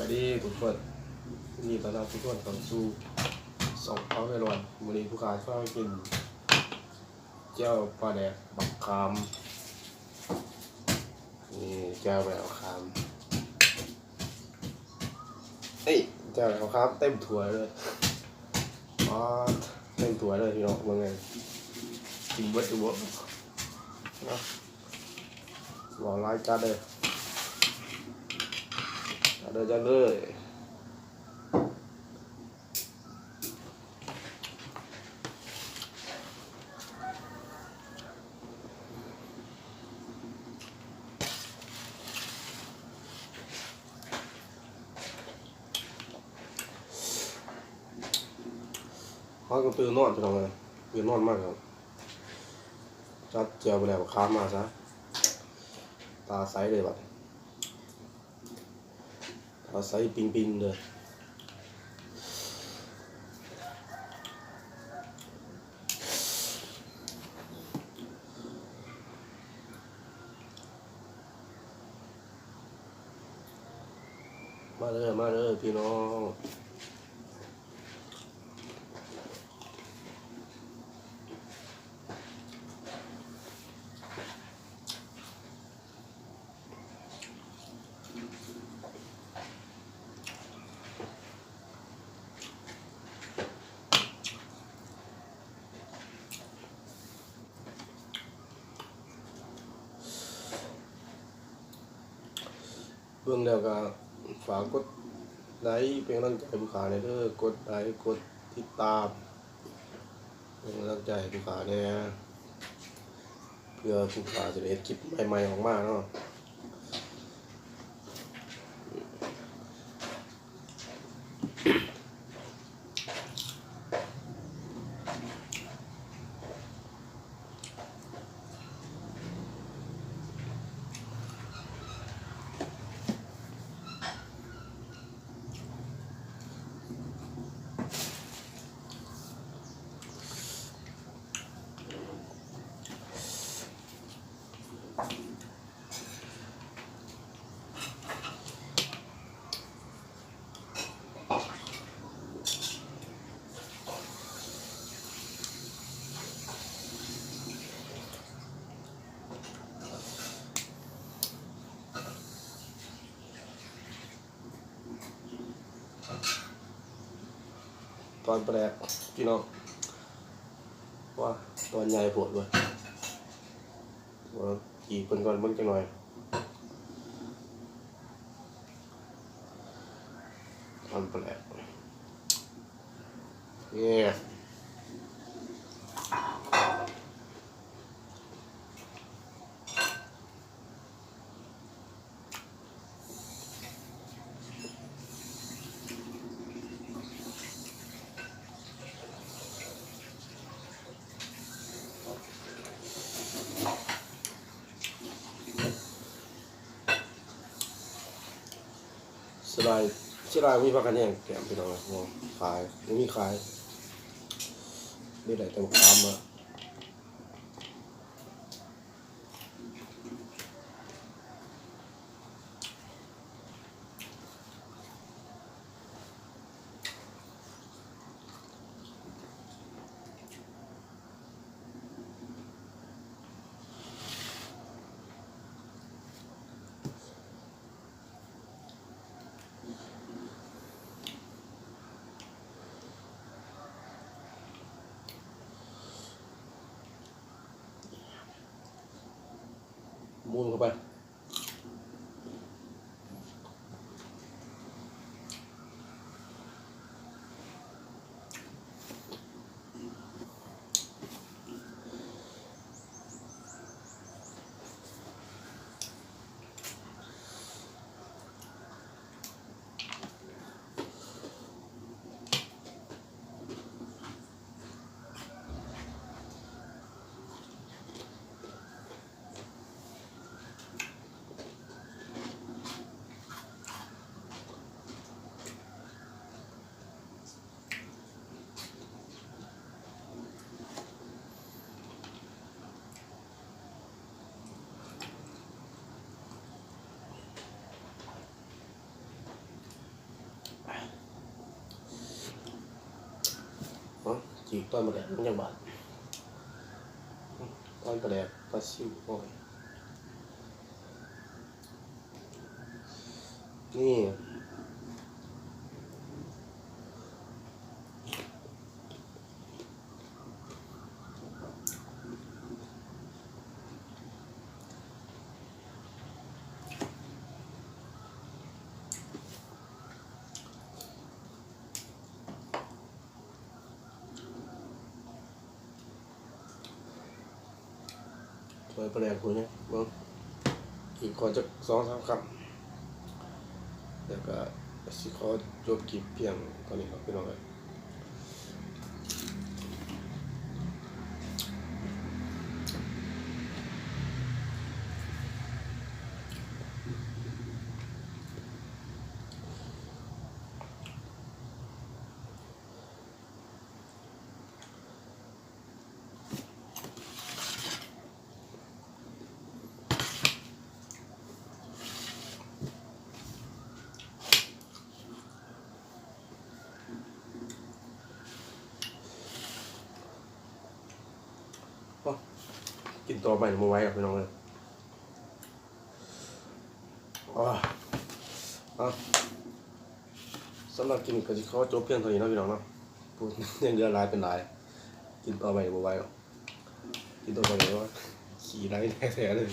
วัสดีทุกคนนี่ตอนรับทุกคนเข้าสู่สองเขาไปรอนวันนี้ผู้ขายข้าวกินเจ้าปลาแดกบักคามนี่เจ้าแบบคามเอ้ยเจ้าแบบคามเต็มถ้วยเลยอ๋อเต็มถ้วยเลยพี่น้องว่าไงกินเบิดอยู่บ่เนาะบอกรายการเลยจัดเลยเขาก็ตื่นนอนไปทำไมตื่นนอนมากครับจัดเจียวไปแล้วค้ามาซะตาใสเลยแบบตาใสปิงเลยมาเลยพี่น้องเบื้องแล้วก็ฝากกดไลค์เป็นกำลังใจผู้ขายเด้อกดไลค์กดติดตามเป็นกำลังใจผู้ขายเนี่ยเพื่อผู้ขายจะได้คลิปใหม่ๆออกมาเนาะตอนแปลกพี่น้องว่าตอนใหญ่ปวดเลยว่าขี่คนก่อนเบิ่งจังหน่อยตอนแปลกเนี่ยสลายมีพักกันแย่งแกมพี่น้องมองขายไม่มีขายไม่ได้แต่คำอะมูนเข้าไป จีกต้นมะแดกมันยังบาดต้นมะแดกปลาซิวโอ้ยนี่ต้นมะแดกคุณเนี่ยมึงอีกคนจะ2-3 คำแล้วก็สิขอจบคลิปเพียงตอนนี้ครับพี่น้องเลยกินต่อไปมาไว้กับพี่น้องเลยสำหรับกินก็จะขอจบเพียงเท่านี้นะพี่น้องเนาะพูดยังเดือดร้ายเป็นร้ายกินต่อไปมาไว้หรอกกินต่อไปว่าขี่ไรแท้ๆเลย